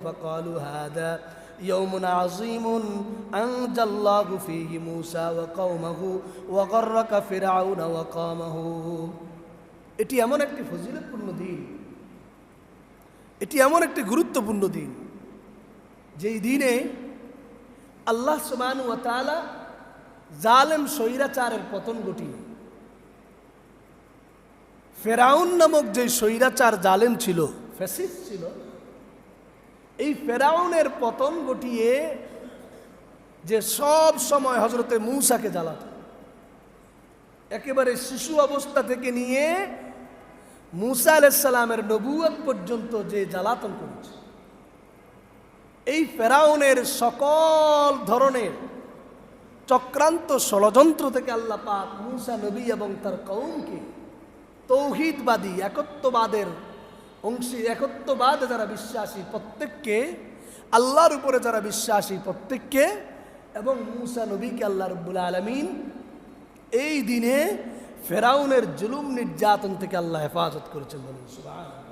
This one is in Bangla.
فقالوا هذا يوم عظيم أنجى الله فيه موسى وقومه وغرق فرعون وقومه। এটি এমন একটি ফজিলতপূর্ণ দিন, এটি এমন একটি গুরুত্বপূর্ণ দিন যেই দিনে আল্লাহ সুবহানাহু ওয়া তাআলা জালেম স্বৈরাচারের পতন ঘটিয়ে ফেরাউন নামক যে স্বৈরাচার জালেম ছিল, ফ্যাসিস্ট ছিল, এই ফেরাউনের পতন ঘটিয়ে যে সব সময় হযরতে মূসাকে জ্বালাত, একেবারে শিশু অবস্থা থেকে নিয়ে মূসা আলাইহিস সালামের নবুয়ত পর্যন্ত যে জ্বালাতন করেছে, এই ফেরাউনের সকল ধরনের চক্রান্ত ষড়যন্ত্র থেকে আল্লাহ পাক মূসা নবী এবং তার কওমকে তৌহিদবাদী একত্ববাদের একত্ববাদে যারা বিশ্বাসী প্রত্যেককে, আল্লাহর উপরে যারা বিশ্বাসী প্রত্যেককে এবং মূসা নবীকে আল্লাহ রাব্বুল আলামিন এই দিনে ফেরাউনের জুলুম নির্যাতন থেকে আল্লাহ হেফাজত করেছেন। বলুন সুবহানাল্লাহ।